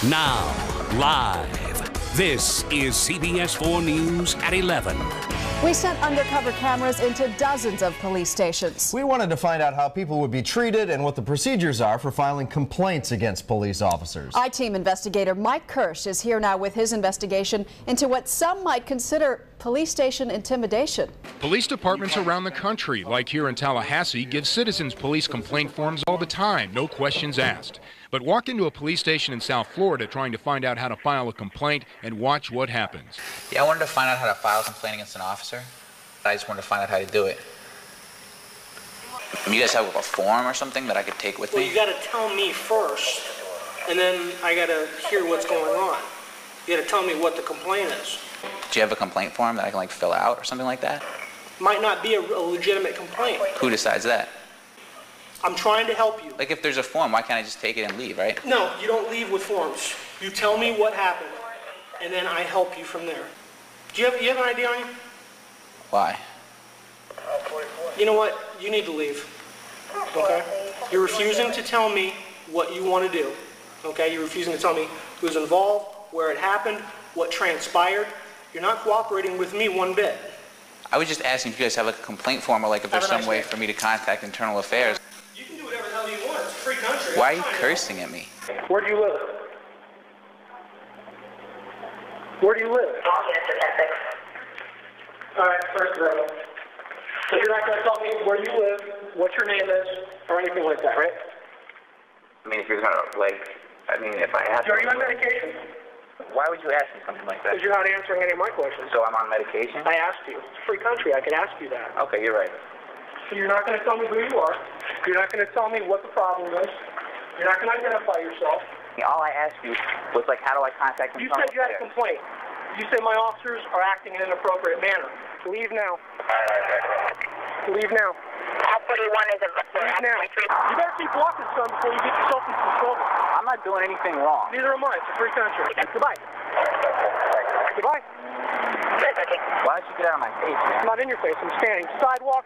Now, live, this is CBS 4 News at 11. We sent undercover cameras into dozens of police stations. We wanted to find out how people would be treated and what the procedures are for filing complaints against police officers. I-Team investigator Mike Kirsch is here now with his investigation into what some might consider police station intimidation. Police departments around the country, like here in Tallahassee, give citizens police complaint forms all the time, no questions asked. But walk into a police station in South Florida trying to find out how to file a complaint and watch what happens. Yeah, I wanted to find out how to file a complaint against an officer. I just wanted to find out how to do it. You guys have a form or something that I could take with me? Well, you gotta tell me first, and then I gotta hear what's going on. You gotta tell me what the complaint is. Do you have a complaint form that I can fill out or something like that? Might not be a legitimate complaint. Who decides that? I'm trying to help you. Like if there's a form, why can't I just take it and leave, right? No, you don't leave with forms. You tell me what happened, and then I help you from there. Do you have an idea on you? Why? You know what? You need to leave. Okay? You're refusing to tell me what you want to do. Okay? You're refusing to tell me who's involved, where it happened, what transpired. You're not cooperating with me one bit. I was just asking if you guys have like a complaint form or like if there's some way for me to contact internal affairs. You can do whatever the hell you want. It's a free country. Why are you cursing at me? Where do you live? Where do you live? All right, first of all. So you're not going to tell me where you live, what your name is, or anything like that, right? I mean, if you're gonna if I have. Are you on medication? Why would you ask me something like that? Because you're not answering any of my questions. So I'm on medication? I asked you. It's a free country. I could ask you that. Okay, you're right. So you're not going to tell me who you are. You're not going to tell me what the problem is. You're not going to identify yourself. All I asked you was like, how do I contact them? You said you had a complaint. You said my officers are acting in an inappropriate manner. Leave now. Leave now. All 41 is a... Leave now. You better keep walking, son, before you get yourself into some trouble. I'm not doing anything wrong. Neither am I. It's a free country. Goodbye. Goodbye. Why did you get out of my face, man? I'm not in your face. I'm standing. Sidewalk,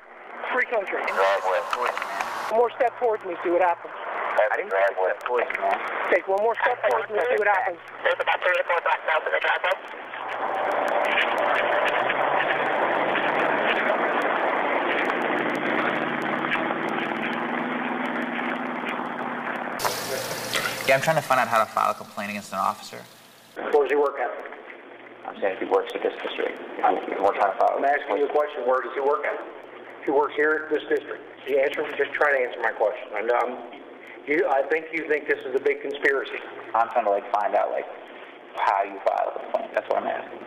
free country. One more step towards me, see what happens. I didn't take a step towards you, man. Take one more step towards me, see what happens. There's about 3 or 4 black belts in the driveway. Yeah, I'm trying to find out how to file a complaint against an officer. Where does he work at? I'm saying if he works at this district. We're trying to file. I'm asking you a question. Where does he work at? He works here at this district. Just try to answer my question. I think you think this is a big conspiracy. I'm trying to find out how you file a complaint. That's what I'm asking.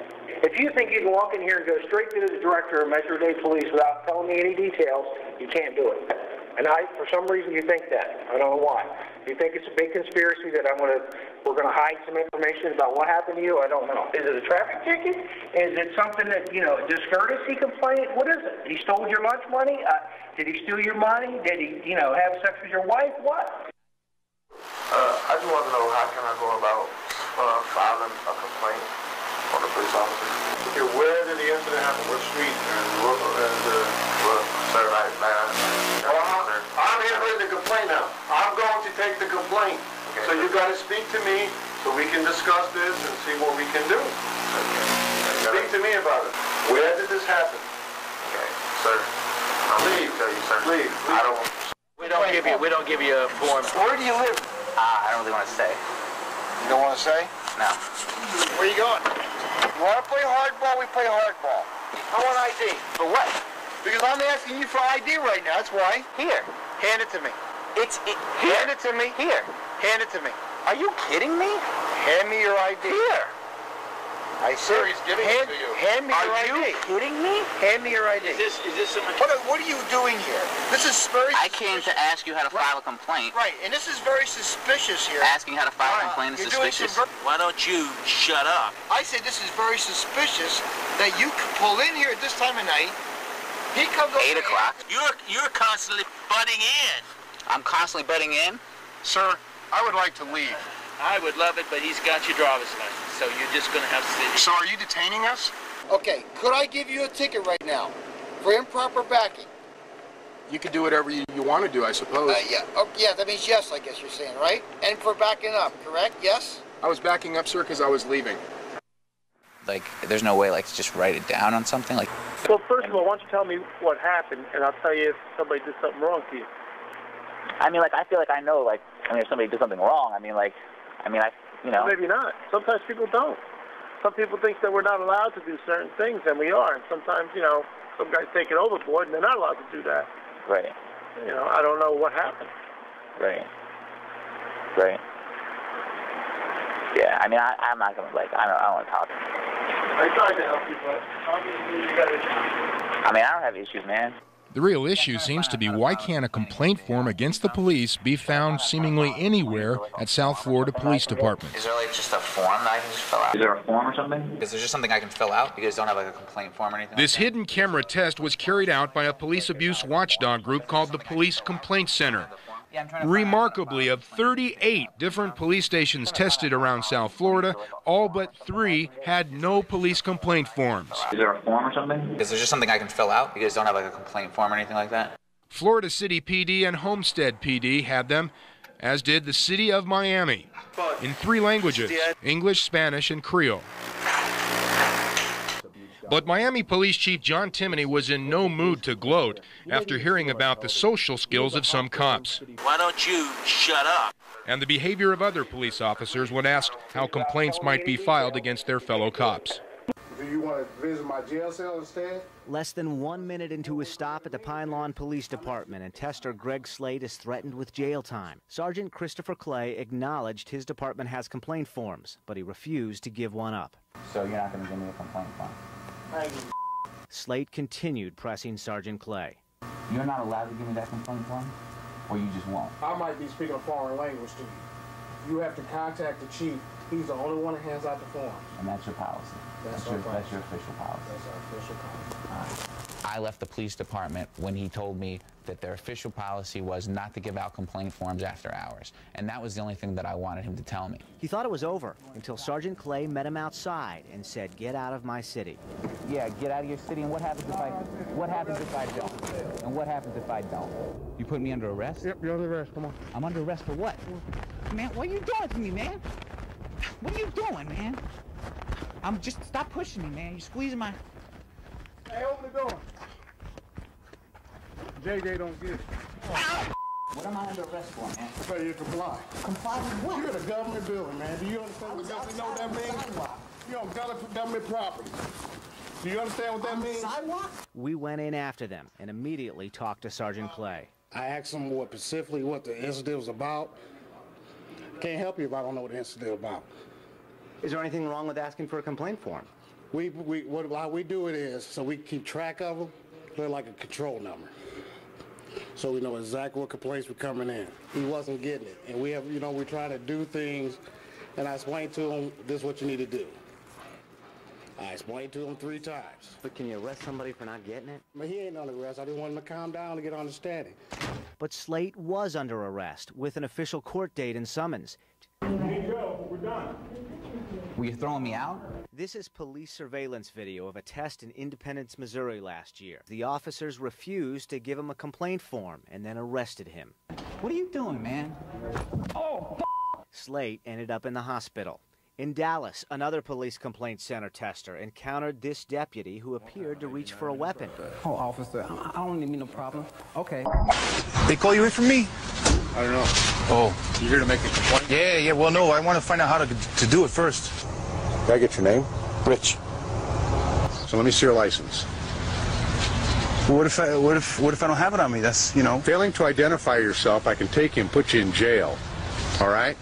If you think you can walk in here and go straight to the director of Metro-Dade Police without telling me any details, you can't do it. And for some reason, you think that. I don't know why. You think it's a big conspiracy that we're gonna hide some information about what happened to you? I don't know. Is it a traffic ticket? Is it something that, discourtesy complaint? What is it? He stole your lunch money? Did he steal your money? Did he, have sex with your wife? What? I just want to know how can I go about filing a complaint on the police officer. Okay, where did the incident happen? What street Saturday night? I'm handling the complaint now. I'm going to take the complaint. Okay. So you got to speak to me so we can discuss this and see what we can do. Okay. Speak to me about it. Where did this happen? Okay, sir. Please, sir. Please. I don't. We don't give you a form. Where do you live? I don't really want to say. You don't want to say? No. Where you going? You want to play hardball? We play hardball. I want ID. For what? Because I'm asking you for ID right now. That's why. Here. Hand it to me. Here. Hand it to me. Here. Hand it to me. Are you kidding me? Hand me your ID. Here. I said, he's giving it to you. Hand me your ID. Are you kidding me? Hand me your ID. Is this what are you doing here? This is very I came to ask you how to file a complaint. Right, and this is very suspicious here. Asking how to file a complaint is suspicious. Why don't you shut up? I said this is very suspicious that you pull in here at this time of night. He comes over 8 o'clock. You're constantly butting in. I'm constantly butting in? Sir, I would like to leave. I would love it, but he's got your driver's license, so you're just going to have to sit here. So are you detaining us? Okay, could I give you a ticket right now for improper backing? You can do whatever you want to do, I suppose. Yeah, that means yes, I guess you're saying, right? And for backing up, correct? Yes? I was backing up, sir, because I was leaving. Like, there's no way, like, to just write it down on something? Like. Well, first of all, why don't you tell me what happened, and I'll tell you if somebody did something wrong to you. I mean, like, I feel like I know, like, I mean, if somebody did something wrong, I you know. Well, maybe not. Sometimes people don't. Some people think that we're not allowed to do certain things, and we are. And sometimes, you know, some guys take it overboard, and they're not allowed to do that. Right. You know, I don't know what happened. Right. Right. Yeah, I mean, I'm not going to, like, I don't want to talk. I tried to help you, but obviously you got issues. I mean, I don't have issues, man. The real issue seems to be, why can't a complaint form against the police be found seemingly anywhere at South Florida Police Department? Is there like just a form that I can just fill out? Is there a form or something? Is there just something I can fill out? You guys don't have like a complaint form or anything? This like that? hidden camera test was carried out by a police abuse watchdog group called the Police Complaint Center. Remarkably, of 38 different police stations tested around South Florida, all but 3 had no police complaint forms. Is there a form or something? Is there just something I can fill out? You guys don't have like a complaint form or anything like that? Florida City PD and Homestead PD had them, as did the City of Miami, in 3 languages, English, Spanish, and Creole. But Miami Police Chief John Timoney was in no mood to gloat after hearing about the social skills of some cops. Why don't you shut up? And the behavior of other police officers when asked how complaints might be filed against their fellow cops. Do you want to visit my jail cell instead? Less than 1 minute into his stop at the Pine Lawn Police Department, and Tester Greg Slade is threatened with jail time. Sergeant Christopher Clay acknowledged his department has complaint forms, but he refused to give one up. So you're not going to give me a complaint form? Slade continued pressing Sergeant Clay. You're not allowed to give me that complaint form? Or you just won't? I might be speaking a foreign language to you. You have to contact the chief. He's the only one that hands out the forms. And that's your policy? That's your official policy? That's our official policy. All right. I left the police department when he told me that their official policy was not to give out complaint forms after hours. And that was the only thing that I wanted him to tell me. He thought it was over until Sergeant Clay met him outside and said, "Get out of my city." Yeah, get out of your city, and what happens if I don't? And what happens if I don't? You put me under arrest? Yep, you're under arrest. Come on. I'm under arrest for what? Man, what are you doing to me, man? What are you doing, man? Stop pushing me, man. You're squeezing my... Hey, open the door. JJ don't get it. What am I under arrest for, man? So you comply. Comply with what? You're in a government building, man. Do you understand what government, know what that means? You're on government property. Do you understand what that means? Sidewalk? We went in after them and immediately talked to Sergeant Clay. I asked him specifically what the incident was about. Can't help you if I don't know what the incident is about. Is there anything wrong with asking for a complaint form? How we do it is, so we keep track of them, they're like a control number. So we know exactly what complaints were coming in. He wasn't getting it. And we have, we try to do things, and I explained to him, this is what you need to do. I explained to him 3 times. But can you arrest somebody for not getting it? But he ain't under arrest. I just want him to calm down and get understanding. But Slate was under arrest with an official court date and summons. Here you go. We're done. Were you throwing me out? This is police surveillance video of a test in Independence, Missouri last year. The officers refused to give him a complaint form and then arrested him. What are you doing, man? Oh, Slate ended up in the hospital. In Dallas, another police complaint center tester encountered this deputy who appeared to reach for a weapon. Oh, officer, I don't need no problem. Okay. They call you in for me? I don't know. Oh. You here to make a complaint? Yeah, well, no, I want to find out how to do it first. Can I get your name? Rich. So let me see your license. What if I don't have it on me? That's, Failing to identify yourself, I can take you and put you in jail. All right?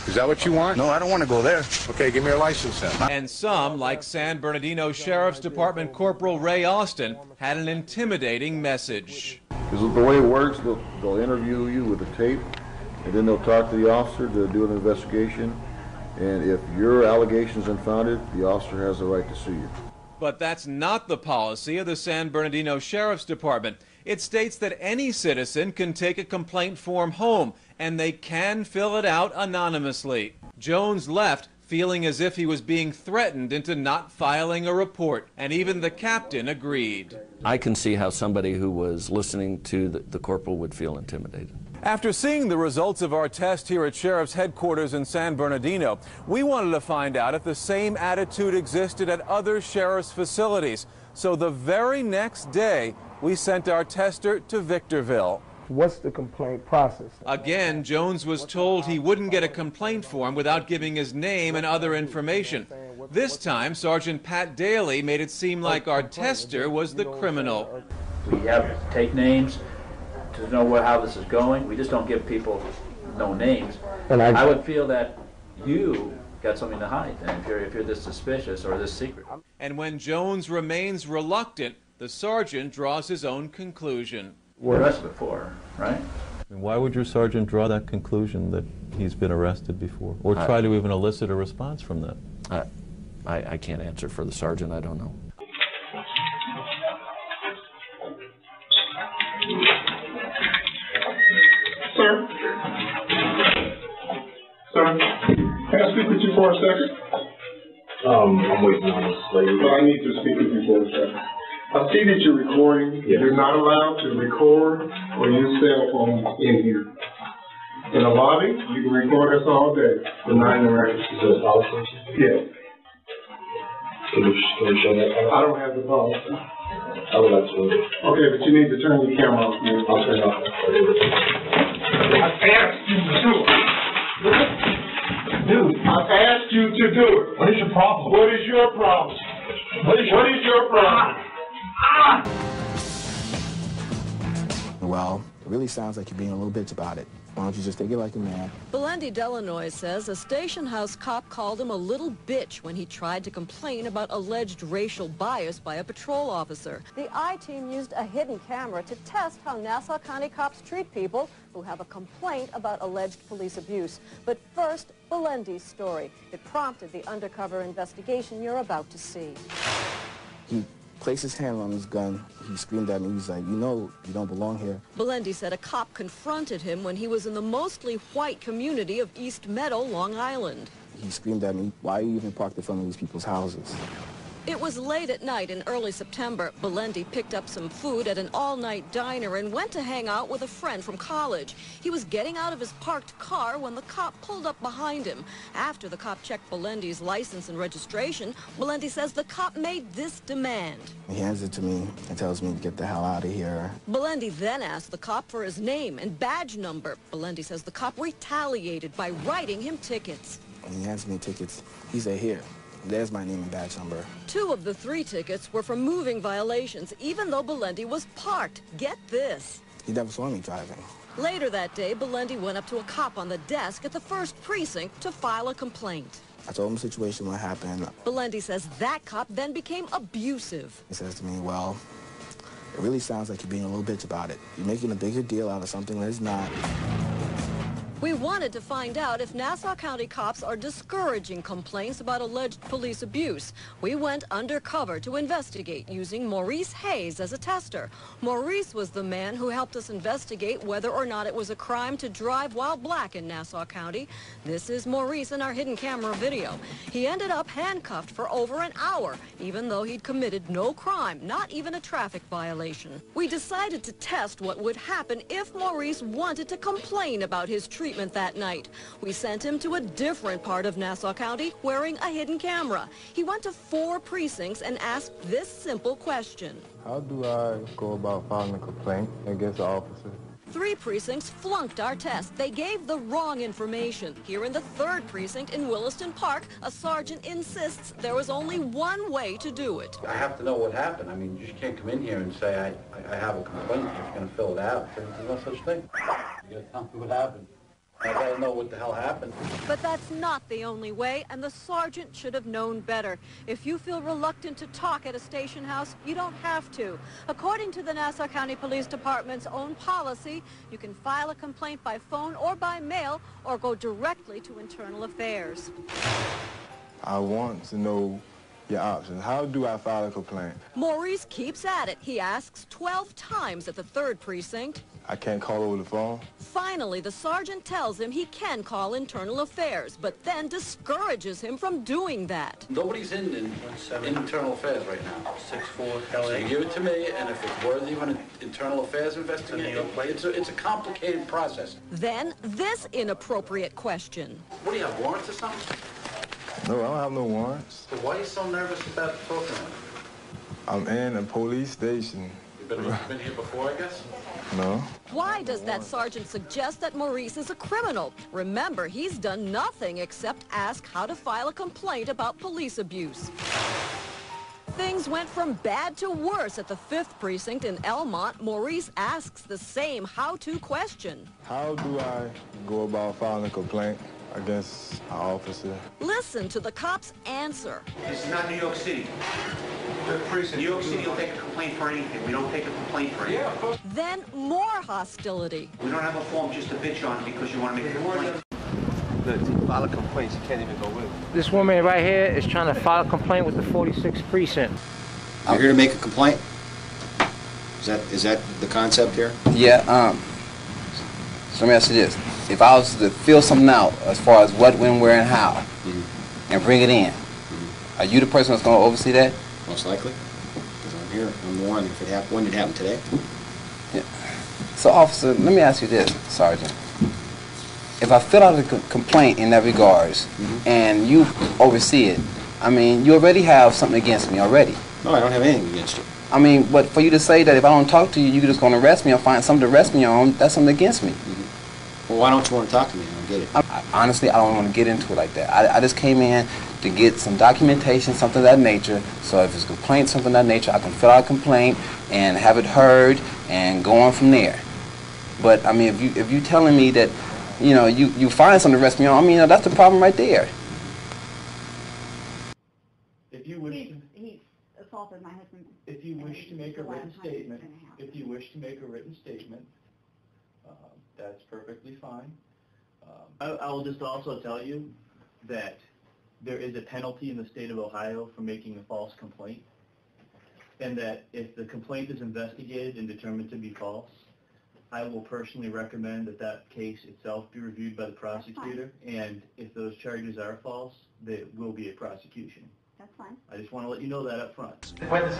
Is that what you want? No, I don't want to go there. Okay, give me your license then. And some, like San Bernardino Sheriff's Department Corporal Ray Austin, had an intimidating message. Because the way it works, they'll interview you with a tape, and then they'll talk to the officer to do an investigation. And if your allegation is unfounded, the officer has the right to sue you. But that's not the policy of the San Bernardino Sheriff's Department. It states that any citizen can take a complaint form home, and they can fill it out anonymously. Jones left feeling as if he was being threatened into not filing a report, and even the captain agreed. I can see how somebody who was listening to the corporal would feel intimidated. After seeing the results of our test here at Sheriff's headquarters in San Bernardino, we wanted to find out if the same attitude existed at other sheriff's facilities. So the very next day, we sent our tester to Victorville. What's the complaint process? Again, Jones was told he wouldn't get a complaint form without giving his name and other information. This time, Sergeant Pat Daly made it seem like our tester was the criminal. We have to take names to know how this is going. We just don't give people no names. And I would feel that you got something to hide, and if you're this suspicious or this secret. And when Jones remains reluctant, the sergeant draws his own conclusion. We're arrested before, right? Why would your sergeant draw that conclusion that he's been arrested before, or try to even elicit a response from that? I can't answer for the sergeant. I don't know. Sir? Sir? Can I speak with you for a second? I'm waiting on this lady. Well, I need to speak with you for a second. I see that you're recording. Yes. You're not allowed to record or use cell phones in here. In the lobby, you can record us all day. Denying the records. Is that a policy? Yes. Can you show that? I don't have the policy. I would like to. Okay, but you need to turn your camera off. I'll turn it off. I asked you to do it. Dude, I asked you to do it. What is your problem? What is your problem? What is your problem? Well, it really sounds like you're being a little bitch about it. Why don't you just take it like a man? Belendy Delanois says a station house cop called him a little bitch when he tried to complain about alleged racial bias by a patrol officer. The I-Team used a hidden camera to test how Nassau County cops treat people who have a complaint about alleged police abuse. But first, Belendy's story. It prompted the undercover investigation you're about to see. He placed his hand on his gun. He screamed at me. He was like, you know, you don't belong here. Belendy said a cop confronted him when he was in the mostly white community of East Meadow, Long Island. He screamed at me, why are you even parked in front of these people's houses? It was late at night in early September. Belendy picked up some food at an all-night diner and went to hang out with a friend from college. He was getting out of his parked car when the cop pulled up behind him. After the cop checked Belendy's license and registration, Belendy says the cop made this demand. He hands it to me and tells me to get the hell out of here. Belendy then asked the cop for his name and badge number. Belendy says the cop retaliated by writing him tickets. When he hands me tickets, he said, here. There's my name and badge number. 2 of the 3 tickets were for moving violations, even though Belendy was parked. Get this. He never saw me driving. Later that day, Belendy went up to a cop on the desk at the 1st Precinct to file a complaint. I told him the situation, what happened. Belendy says that cop then became abusive. He says to me, well, it really sounds like you're being a little bitch about it. You're making a bigger deal out of something that's not. We wanted to find out if Nassau County cops are discouraging complaints about alleged police abuse. We went undercover to investigate using Maurice Hayes as a tester. Maurice was the man who helped us investigate whether or not it was a crime to drive while black in Nassau County. This is Maurice in our hidden camera video. He ended up handcuffed for over an hour, even though he'd committed no crime, not even a traffic violation. We decided to test what would happen if Maurice wanted to complain about his treatment that night. We sent him to a different part of Nassau County wearing a hidden camera. He went to 4 precincts and asked this simple question. How do I go about filing a complaint against the officer? 3 precincts flunked our test. They gave the wrong information. Here in the 3rd precinct in Williston Park, a sergeant insists there was only one way to do it. I have to know what happened. I mean, you just can't come in here and say, I have a complaint, you're just going to fill it out. There's no such thing. You got to tell me what happened. I gotta know what the hell happened. But that's not the only way, and the sergeant should have known better. If you feel reluctant to talk at a station house, you don't have to. According to the Nassau County Police Department's own policy, you can file a complaint by phone or by mail, or go directly to Internal Affairs. I want to know your options. How do I file a complaint? Maurice keeps at it. He asks 12 times at the 3rd precinct. I can't call over the phone? Finally, the sergeant tells him he can call Internal Affairs, but then discourages him from doing that. Nobody's in Internal Affairs right now. 6'4", so you give it to me, and if it's worthy, internal affairs investigation. It's a complicated process. Then this inappropriate question. What do you have, warrants or something? No, I don't have no warrants. So why are you so nervous about talking to him? I'm in a police station. You've been here before, I guess? No. Why does that sergeant suggest that Maurice is a criminal? Remember, he's done nothing except ask how to file a complaint about police abuse. Things went from bad to worse at the 5th Precinct in Elmont. Maurice asks the same how-to question. How do I go about filing a complaint against an officer? Listen to the cop's answer. This is not New York City. New York City will take a complaint for anything. We don't take a complaint for anything. Yeah, of course. Then more hostility. We don't have a form just to bitch on because you want to make a complaint. To file a complaint, she can't even go with it. This woman right here is trying to file a complaint with the 46th Precinct. I'm here to make a complaint. Is that the concept here? Yeah, so let me ask you this. If I was to fill something out as far as what, when, where, and how, and bring it in, are you the person that's going to oversee that? Most likely. Because I'm here. I'm the one. If it happened, when did it happen today? Yeah. So, officer, let me ask you this, Sergeant. If I fill out a complaint in that regards, and you oversee it, I mean, you already have something against me already. No, I don't have anything against you. I mean, but for you to say that if I don't talk to you, you're just going to arrest me or find something to arrest me on, that's something against me. Well, why don't you want to talk to me? I don't get it. Honestly, I don't want to get into it like that. I just came in to get some documentation, something of that nature. So if it's a complaint, something of that nature, I can fill out a complaint and have it heard and go on from there. But, I mean, if you telling me that, you know, you find something to arrest me on, I mean, that's the problem right there. If you wish to, he assaulted my husband. If you wish to make a written statement, that's perfectly fine. I will just also tell you that there is a penalty in the state of Ohio for making a false complaint, and that if the complaint is investigated and determined to be false, I will personally recommend that that case itself be reviewed by the prosecutor, and if those charges are false, there will be a prosecution. That's fine. I just want to let you know that up front. When this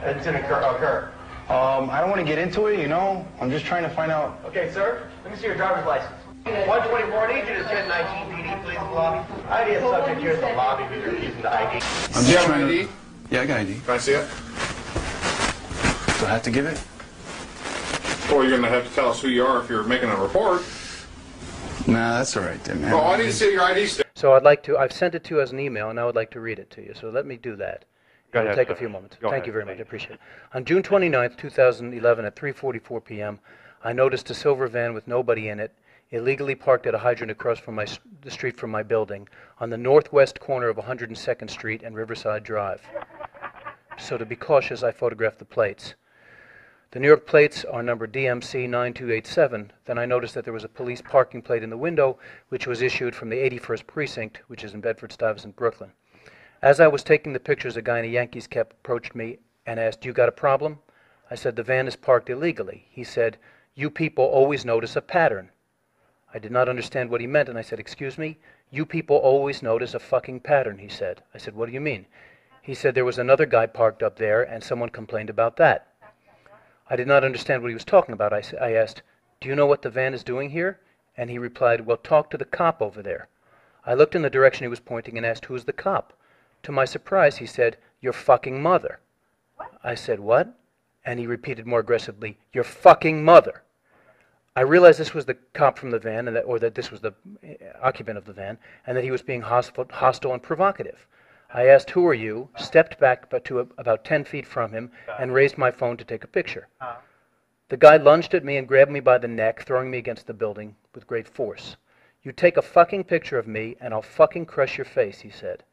incident occur? I don't want to get into it, you know. I'm just trying to find out. Okay, sir, let me see your driver's license. 124, I need you to 1019 PD, please, in the lobby. ID subject here in the lobby, because you're using the ID. Do you have an ID? Yeah, I got ID. Can I see it? Do I have to give it? Or you're going to have to tell us who you are if you're making a report. Nah, that's all right then, man. Oh, I need to see your ID stick. So I've sent it to you as an email, and I would like to read it to you. So let me do that. It'll take a few moments. Thank you very much. I appreciate it. On June 29th, 2011, at 3:44 p.m., I noticed a silver van with nobody in it, illegally parked at a hydrant across from the street from my building, on the northwest corner of 102nd Street and Riverside Drive. So to be cautious, I photographed the plates. The New York plates are number DMC 9287. Then I noticed that there was a police parking plate in the window, which was issued from the 81st Precinct, which is in Bedford-Stuyvesant, Brooklyn. As I was taking the pictures, a guy in a Yankees cap approached me and asked, "You got a problem?" I said, "The van is parked illegally." He said, "You people always notice a pattern." I did not understand what he meant, and I said, "Excuse me? You people always notice a fucking pattern," he said. I said, "What do you mean?" He said, "There was another guy parked up there, and someone complained about that." I did not understand what he was talking about. I asked, "Do you know what the van is doing here?" And he replied, "Well, talk to the cop over there." I looked in the direction he was pointing and asked, "Who's the cop?" To my surprise, he said, "Your fucking mother." I said, "What?" And he repeated more aggressively, "Your fucking mother." I realized this was the cop from the van, and that this was the occupant of the van, and that he was being hostile and provocative. I asked, "Who are you?" stepped back to about 10 feet from him, and raised my phone to take a picture. The guy lunged at me and grabbed me by the neck, throwing me against the building with great force. "You take a fucking picture of me, and I'll fucking crush your face," he said.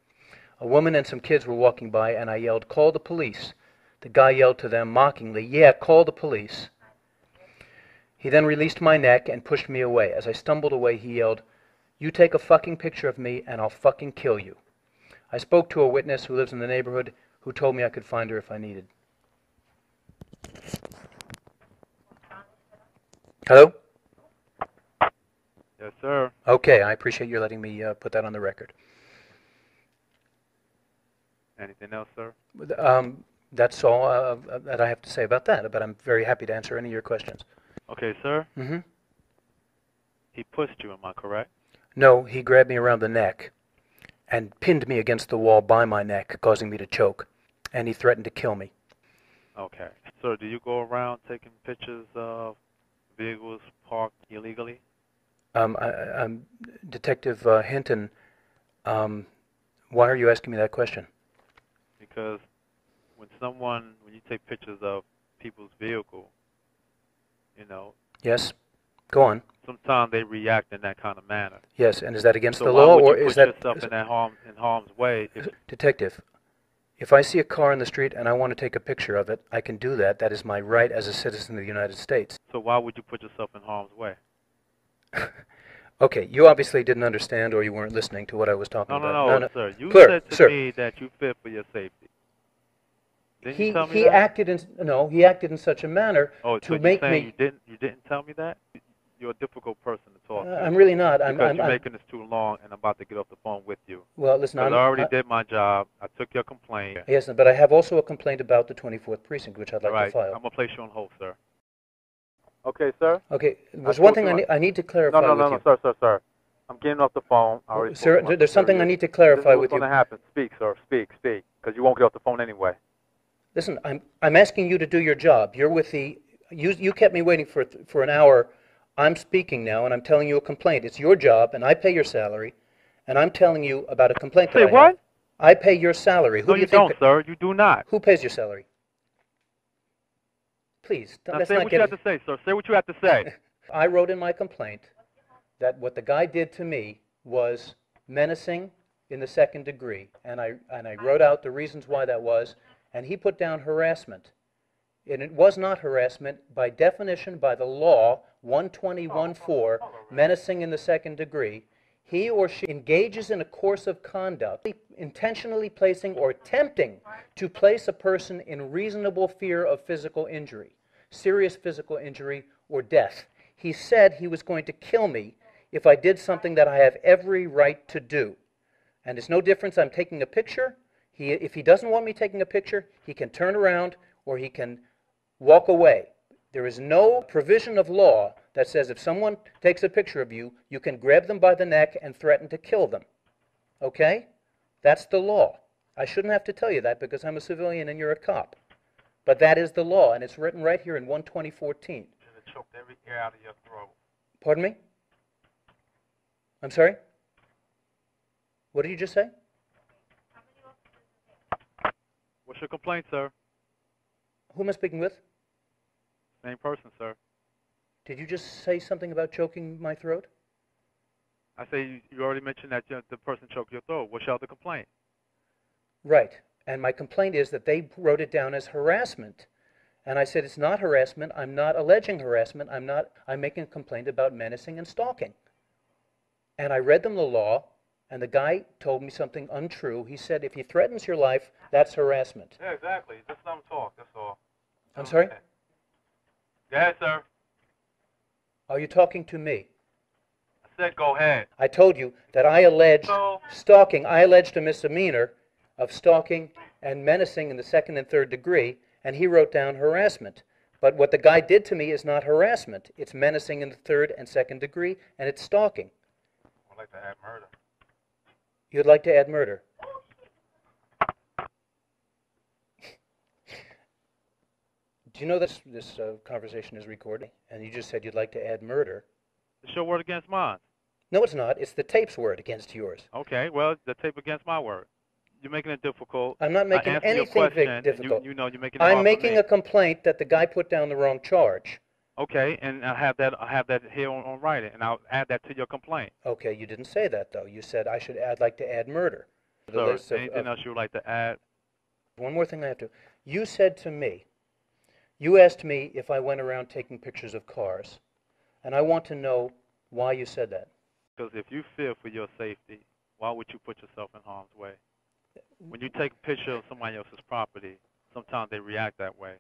A woman and some kids were walking by, and I yelled, "Call the police." The guy yelled to them mockingly, "Yeah, call the police." He then released my neck and pushed me away. As I stumbled away, he yelled, "You take a fucking picture of me, and I'll fucking kill you." I spoke to a witness who lives in the neighborhood who told me I could find her if I needed. Hello? Yes, sir. Okay, I appreciate you letting me put that on the record. Anything else, sir? That's all that I have to say about that, but I'm very happy to answer any of your questions. Okay, sir. Mm-hmm. He pushed you, am I correct? No, he grabbed me around the neck and pinned me against the wall by my neck, causing me to choke, and he threatened to kill me. Okay. Sir, do you go around taking pictures of vehicles parked illegally? Detective Hinton, why are you asking me that question? Because when you take pictures of people's vehicle, you know. Yes, go on. Sometimes they react in that kind of manner. Yes, and is that against so the law, or is that yourself in harm's way? Detective, if I see a car in the street and I want to take a picture of it, I can do that. That is my right as a citizen of the United States. So why would you put yourself in harm's way? Okay, you obviously didn't understand, or you weren't listening to what I was talking about. No, sir. You said to me that you fear for your safety. Didn't you tell me he that? acted in such a manner to make me. You didn't tell me that? You're a difficult person to talk to. I'm really not. Because you're making this too long, and I'm about to get off the phone with you. Well, listen, I already did my job. I took your complaint. Yes, but I have also a complaint about the 24th precinct, which I'd like to file. I'm gonna place you on hold, sir. Okay, sir. Okay, there's one thing I need to clarify with you. No, sir. I'm getting off the phone. I already sir, there's something I need to clarify with you. What's going to happen? Speak, sir. Speak, because you won't get off the phone anyway. Listen, I'm asking you to do your job. You're with the you kept me waiting for an hour. I'm speaking now, and I'm telling you a complaint. It's your job, and I pay your salary, and I'm telling you about a complaint that I have. Say what? I pay your salary. Who no, do you don't, sir. You do not. Who pays your salary? Please, let's say not what you have to say, sir. Say what you have to say. I wrote in my complaint that what the guy did to me was menacing in the second degree, and I wrote out the reasons why that was, and he put down harassment. And it was not harassment by definition by the law 120.14, menacing in the second degree. He or she engages in a course of conduct, intentionally placing or attempting to place a person in reasonable fear of physical injury, serious physical injury, or death. He said he was going to kill me if I did something that I have every right to do. And it's no difference, I'm taking a picture. If he doesn't want me taking a picture, he can turn around or he can walk away. There is no provision of law that says if someone takes a picture of you, you can grab them by the neck and threaten to kill them. Okay? That's the law. I shouldn't have to tell you that because I'm a civilian and you're a cop. But that is the law, and it's written right here in 120.14. Should have choked every air out of your throat. Pardon me? I'm sorry? What did you just say? What's your complaint, sir? Who am I speaking with? Same person, sir. Did you just say something about choking my throat? I say you already mentioned that the person choked your throat. What's your other complaint? Right. And my complaint is that they wrote it down as harassment. And I said it's not harassment. I'm not alleging harassment. I'm making a complaint about menacing and stalking. And I read them the law, and the guy told me something untrue. He said if he threatens your life, that's harassment. Yeah, exactly. Just let him talk, that's all. I'm sorry? Go ahead, sir. Are you talking to me? I said go ahead. I told you that I alleged stalking. I alleged a misdemeanor of stalking and menacing in the second and third degree, and he wrote down harassment. But what the guy did to me is not harassment. It's menacing in the third and second degree, and it's stalking. I'd like to add murder. You'd like to add murder? Do you know that this conversation is recorded? And you just said you'd like to add murder. It's your word against mine. No, it's not. It's the tape's word against yours. Okay, well, the tape against my word. You're making it difficult. I'm not making anything difficult. You know you're making it hard I'm making a complaint that the guy put down the wrong charge. Okay, and I have that here on writing, and I'll add that to your complaint. Okay, you didn't say that though. You said I'd like to add murder. So, anything else you would like to add? One more thing I have to. You said to me, you asked me if I went around taking pictures of cars, and I want to know why you said that. Because if you fear for your safety, why would you put yourself in harm's way? When you take a picture of somebody else's property, sometimes they react that way.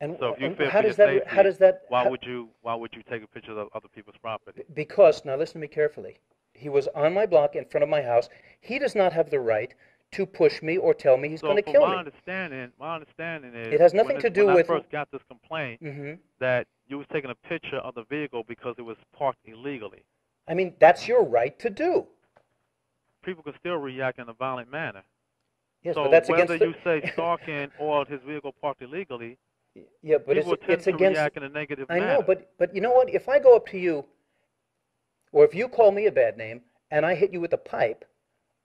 And so if you fear how for does your that? safety, How does that? Why would you take a picture of other people's property? Because now listen to me carefully. He was on my block in front of my house. He does not have the right to push me or tell me he's going to kill me. My understanding is it has nothing to do when with. I first got this complaint that you was taking a picture of the vehicle because it was parked illegally. I mean, that's your right to do. People can still react in a violent manner. Yes, so but that's whether against you say Starkin or his vehicle parked illegally, yeah, but people tend to against. react in a negative manner. I know, but you know what? If I go up to you, or if you call me a bad name and I hit you with a pipe,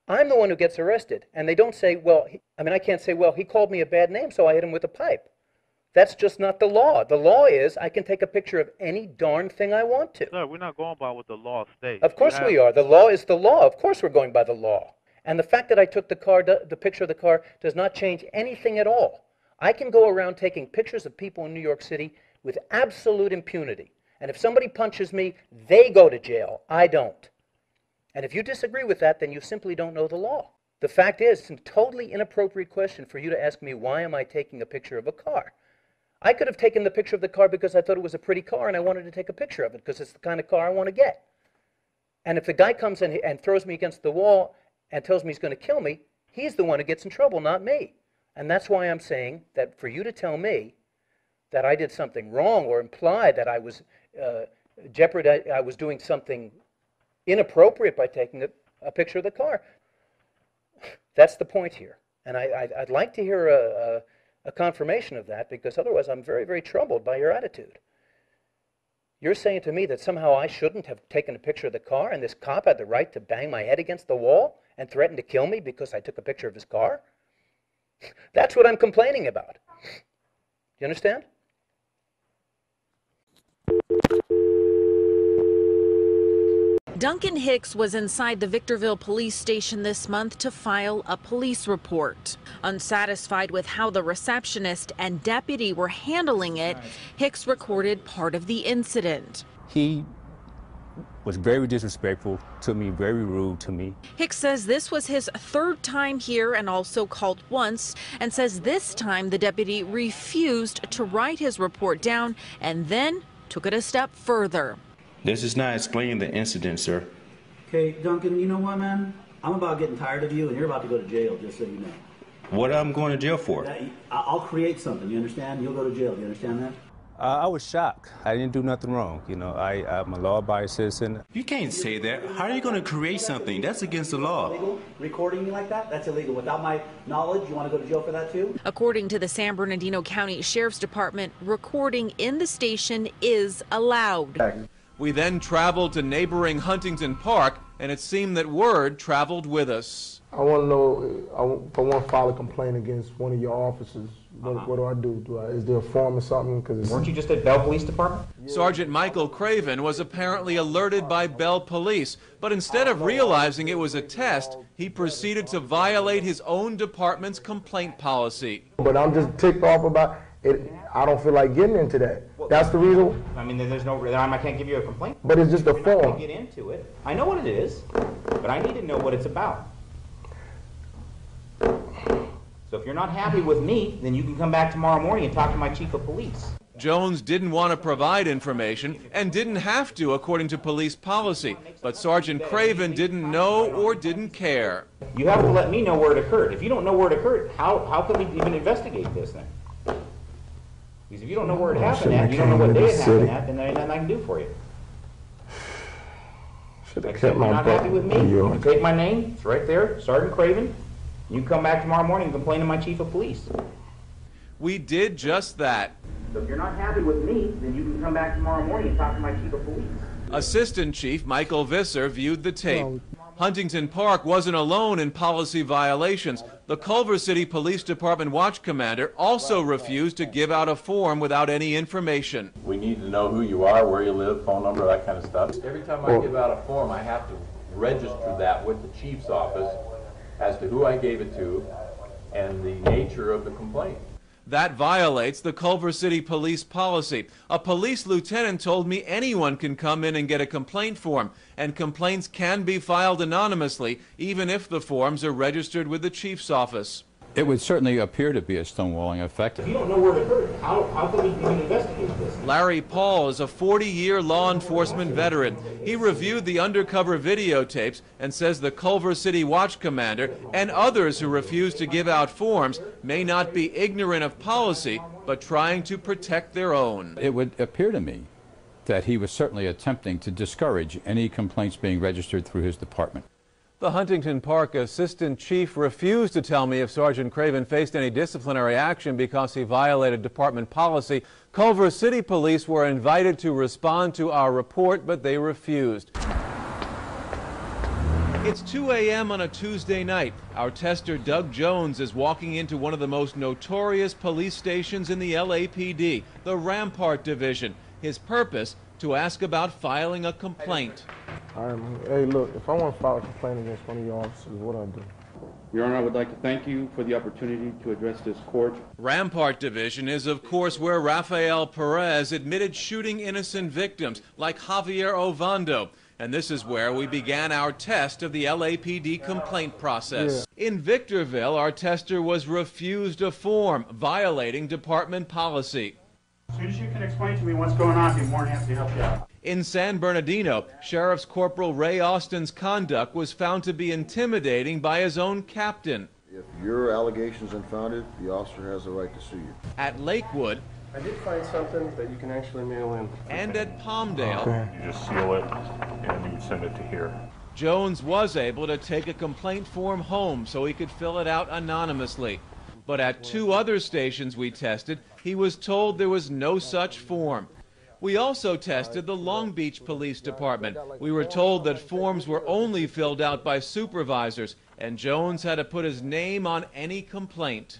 I'm the one who gets arrested. And they don't say, well, I can't say, well, he called me a bad name, so I hit him with a pipe. That's just not the law. The law is I can take a picture of any darn thing I want to. Sir, we're not going by what the law states. Of course we are. The law is the law. Of course we're going by the law. And the fact that I took the picture of the car does not change anything at all. I can go around taking pictures of people in New York City with absolute impunity. And if somebody punches me, they go to jail. I don't. And if you disagree with that, then you simply don't know the law. The fact is, it's a totally inappropriate question for you to ask me, why am I taking a picture of a car? I could have taken the picture of the car because I thought it was a pretty car and I wanted to take a picture of it because it's the kind of car I want to get. And if the guy comes in and throws me against the wall and tells me he's going to kill me, he's the one who gets in trouble, not me. And that's why I'm saying that for you to tell me that I did something wrong or imply that I was I was doing something inappropriate by taking a picture of the car, that's the point here. And I'd like to hear a confirmation of that, because otherwise I'm very, very troubled by your attitude. You're saying to me that somehow I shouldn't have taken a picture of the car and this cop had the right to bang my head against the wall and threaten to kill me because I took a picture of his car? That's what I'm complaining about. You understand? Duncan Hicks was inside the Victorville police station this month to file a police report. Unsatisfied with how the receptionist and deputy were handling it, Hicks recorded part of the incident. He was very disrespectful to me, very rude to me. Hicks says this was his third time here and also called once, and says this time the deputy refused to write his report down and then took it a step further. This is not explaining the incident, sir. Okay, Duncan, you know what, man? I'm about getting tired of you, and you're about to go to jail, just so you know. What I'm going to jail for? I'll create something, you understand? You'll go to jail, do you understand that? I was shocked. I didn't do nothing wrong. You know, I'm a law-abiding citizen. You can't say that. How are you going to create something? That's against the law. Illegal? Recording me like that? That's illegal. Without my knowledge, you want to go to jail for that too? According to the San Bernardino County Sheriff's Department, recording in the station is allowed. We then traveled to neighboring Huntington Park, and it seemed that word traveled with us. I want to know, if I want to file a complaint against one of your officers, what do I do? Is there a form or something? Weren't you just at Bell Police Department? Sergeant Michael Craven was apparently alerted by Bell Police, but instead of realizing it was a test, he proceeded to violate his own department's complaint policy. But I'm just ticked off about it. I don't feel like getting into that. That's the reason. I mean, there's no reason. I can't give you a complaint. But it's just a form. We're not going to get into it. I know what it is, but I need to know what it's about. So if you're not happy with me, then you can come back tomorrow morning and talk to my chief of police. Jones didn't want to provide information and didn't have to, according to police policy. But Sergeant Craven didn't know or didn't care. You have to let me know where it occurred. If you don't know where it occurred, how can we even investigate this then? Because if you don't know where it happened at, you don't know what day it happened at, then there ain't nothing I can do for you. Should have If kept you're my not butt happy with me, in you York. can take my name. It's right there, Sergeant Craven. You can come back tomorrow morning and complain to my chief of police. We did just that. So if you're not happy with me, then you can come back tomorrow morning and talk to my chief of police. Assistant Chief Michael Visser viewed the tape. Huntington Park wasn't alone in policy violations. The Culver City Police Department watch commander also refused to give out a form without any information. We need to know who you are, where you live, phone number, that kind of stuff. Every time I give out a form, I have to register that with the chief's office as to who I gave it to and the nature of the complaint. That violates the Culver City police policy. A police lieutenant told me anyone can come in and get a complaint form, and complaints can be filed anonymously, even if the forms are registered with the chief's office. It would certainly appear to be a stonewalling effect. If you don't know where it occurred, how can we even investigate this? Larry Paul is a 40-year law enforcement veteran. He reviewed the undercover videotapes and says the Culver City Watch Commander and others who refuse to give out forms may not be ignorant of policy, but trying to protect their own. It would appear to me that he was certainly attempting to discourage any complaints being registered through his department. The Huntington Park Assistant Chief refused to tell me if Sergeant Craven faced any disciplinary action because he violated department policy. Culver City Police were invited to respond to our report, but they refused. It's 2 a.m. on a Tuesday night. Our tester, Doug Jones, is walking into one of the most notorious police stations in the LAPD, the Rampart Division. His purpose, to ask about filing a complaint. Hey, look, if I want to file a complaint against one of your officers, what do I do? Your Honor, I would like to thank you for the opportunity to address this court. Rampart Division is, of course, where Rafael Perez admitted shooting innocent victims like Javier Ovando. And this is where we began our test of the LAPD complaint process. Yeah. In Victorville, our tester was refused a form, violating department policy. As soon as you can explain to me what's going on, I'd be more than happy to help you out. In San Bernardino, Sheriff's Corporal Ray Austin's conduct was found to be intimidating by his own captain. If your allegation is unfounded, the officer has the right to sue you. At Lakewood, I did find something that you can actually mail in. And at Palmdale, okay. You just seal it and you would send it to here. Jones was able to take a complaint form home so he could fill it out anonymously. But at 2 other stations we tested, he was told there was no such form. We also tested the Long Beach Police Department. We were told that forms were only filled out by supervisors, and Jones had to put his name on any complaint.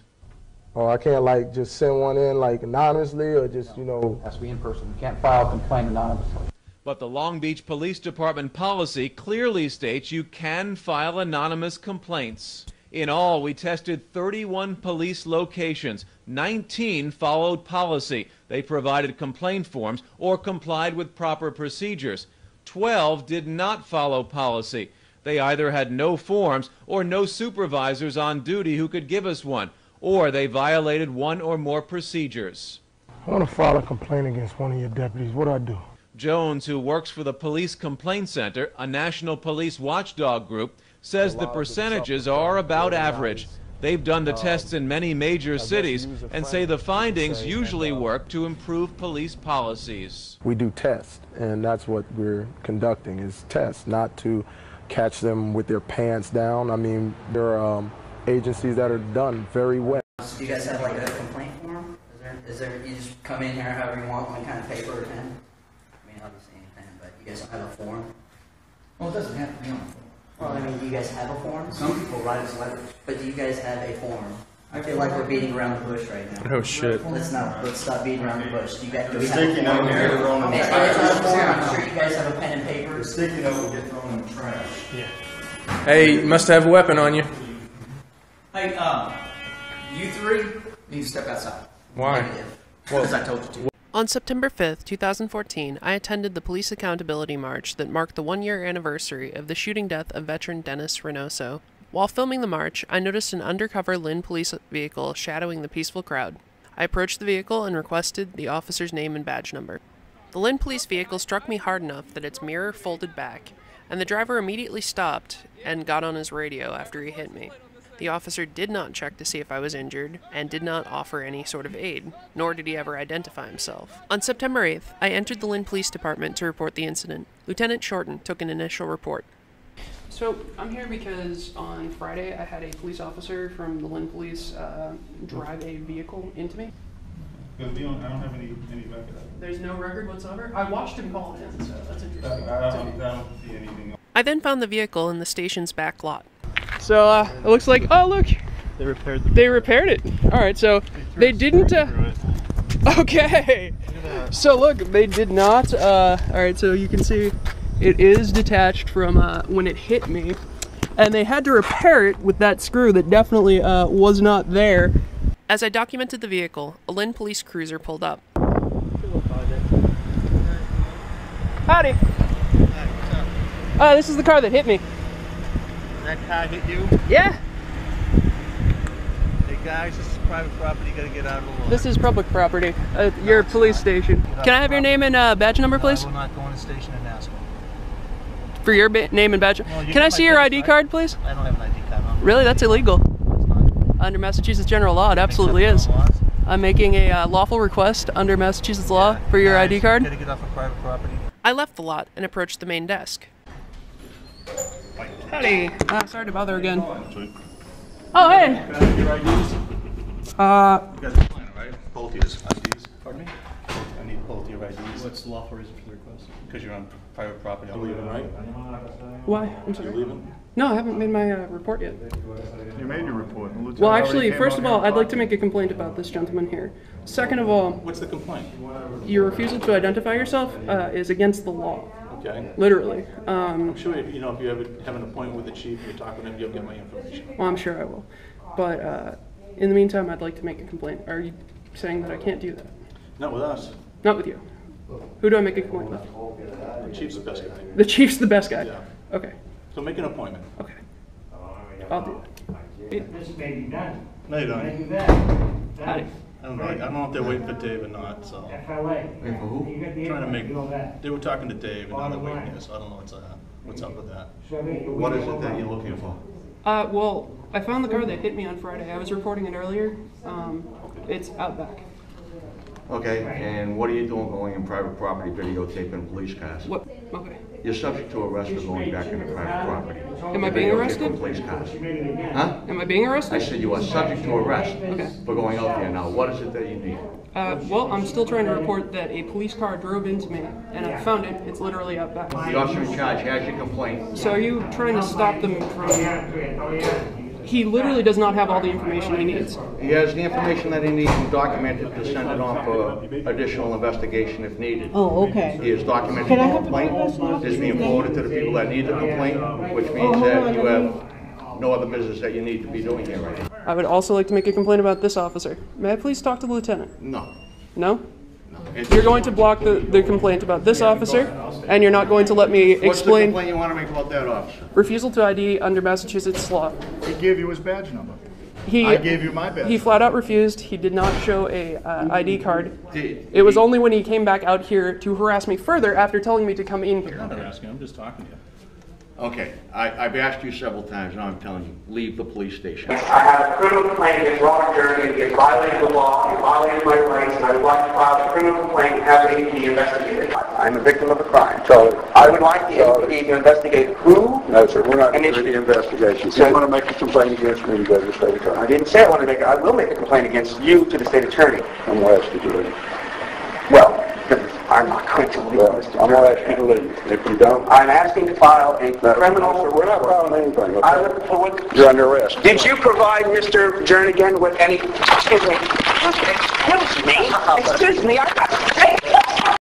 Oh, I can't like just send one in like anonymously or just, you know. Has to be in person. You can't file a complaint anonymously. But the Long Beach Police Department policy clearly states you can file anonymous complaints. In all, we tested 31 police locations. 19 followed policy. They provided complaint forms or complied with proper procedures. 12 did not follow policy. They either had no forms or no supervisors on duty who could give us one, or they violated one or more procedures. I want to file a complaint against one of your deputies. What do I do? Jones, who works for the Police Complaint Center, a national police watchdog group, says the percentages are about average. They've done the tests in many major cities and say the findings usually work to improve police policies. We do tests, and that's what we're conducting is tests, not to catch them with their pants down. I mean, there are agencies that are done very well. Do you guys have like a complaint form? Is there you just come in here however you want, one kind of paper or pen? I mean, obviously any pen, but you guys don't have a form? Well, it doesn't have to be on a form. Well, I mean, do you guys have a form? Some people write us letters. But do you guys have a form? I feel like we're beating around the bush right now. Oh, shit. Let's stop beating around the bush. Do we have a form? I'm sure you guys have a pen and paper. The sticky note will get thrown in the trash. Yeah. Hey, you must have a weapon on you. Hey, you three need to step outside. Why? Because I told you to. On September 5th, 2014, I attended the Police Accountability March that marked the 1-year anniversary of the shooting death of veteran Dennis Reynoso. While filming the march, I noticed an undercover Lynn police vehicle shadowing the peaceful crowd. I approached the vehicle and requested the officer's name and badge number. The Lynn police vehicle struck me hard enough that its mirror folded back, and the driver immediately stopped and got on his radio after he hit me. The officer did not check to see if I was injured, and did not offer any sort of aid, nor did he ever identify himself. On September 8th, I entered the Lynn Police Department to report the incident. Lieutenant Shorten took an initial report. So, I'm here because on Friday I had a police officer from the Lynn Police drive a vehicle into me. Because I don't have any record of it. There's no record whatsoever? I watched him call it in, so that's interesting. I don't see anything. I then found the vehicle in the station's back lot. So it looks like, oh look, they repaired it. All right, so they didn't. Okay, so look, they did not. All right, so you can see it is detached from when it hit me, and they had to repair it with that screw that definitely was not there. As I documented the vehicle, a Lynn police cruiser pulled up. Howdy. This is the car that hit me. That car hit you? Yeah. They Guys, this is private property. You got to get out of the law. This is public property. Your police station. Can I have your name and badge number, please? I will not go in the station and ask them. For your name and badge. Well, Can I see your ID card, please? I don't have an ID card on me. Really? That's illegal. Under Massachusetts general law, it absolutely is. I'm making a lawful request under Massachusetts law for your ID card. Got to get off of private property. I left the lot and approached the main desk. Howdy. Sorry to bother again. Oh, hey. Your IDs? You got the plan, right? Both your IDs. Pardon me? I need both your IDs. What's the lawful reason for the request? Because you're on private property. You're leaving, right? Why? I'm sorry. You're leaving? No, I haven't made my report yet. You made your report. Well, actually, first of all, I'd like to make a complaint about this gentleman here. Second of all, what's the complaint? Your refusal to identify yourself is against the law. Okay. Literally. I'm sure if you ever have an appointment with the chief and you talk with him, you'll get my information. Well, I'm sure I will. But in the meantime, I'd like to make a complaint. Are you saying that I can't do that? Not with us. Not with you. Who do I make a complaint with? The chief's the best guy. The chief's the best guy? Yeah. Okay. So make an appointment. Okay. I'll do it. This may be done. No, you don't. Howdy. I don't know. I don't know if they're waiting for Dave or not. So. Wait for who? Trying to make. They were talking to Dave, and now they're waiting here. So I don't know what's up with that. What is it that you're looking for? Well, I found the car that hit me on Friday. I was reporting it earlier. It's out back. Okay, and what are you doing going in private property videotaping police cars? What? Okay. You're subject to arrest for going back into private property. Am I being arrested? Police cars. Huh? Am I being arrested? I said you are subject to arrest for going out there. Now, what is it that you need? Well, I'm still trying to report that a police car drove into me, and I found it. It's literally out back. The officer in charge has your complaint. So are you trying to stop them from... He literally does not have all the information he needs. He has the information that he needs and documented to send it on for additional investigation if needed. Oh, okay. He has documented the complaint. It's being forwarded to the people that need the complaint, which means that you have no other business that you need to be doing here right now. I would also like to make a complaint about this officer. May I please talk to the lieutenant? No. No? You're going to block the complaint about this officer, and you're not going to let me explain... What's the complaint you want to make about that officer? Refusal to ID under Massachusetts law. He gave you his badge number. I gave you my badge. He flat out refused. He did not show a ID card. It was only when he came back out here to harass me further after telling me to come in here. I'm not harassing you. I'm just talking to you. Okay, I've asked you several times, now I'm telling you, leave the police station. I have a criminal complaint against Robert Jernigan. He has violated the law, he violated my rights, and I would like to file a criminal complaint and have it be investigated. I'm a victim of a crime. So I would like the NPD to investigate who... No, sir, we're not doing the investigation. If you want to make a complaint against me, you go to the state attorney. I didn't say I wanted to make it. I will make a complaint against you to the state attorney. I'm going to ask you to leave. Well, I'm not going to leave, Mr. I'm going to ask you to leave. If you don't... I'm asking to file a criminal... Sir, we're not filing anything. Okay? You're under arrest. Did you provide Mr. Jernigan with any... Excuse me. Excuse me.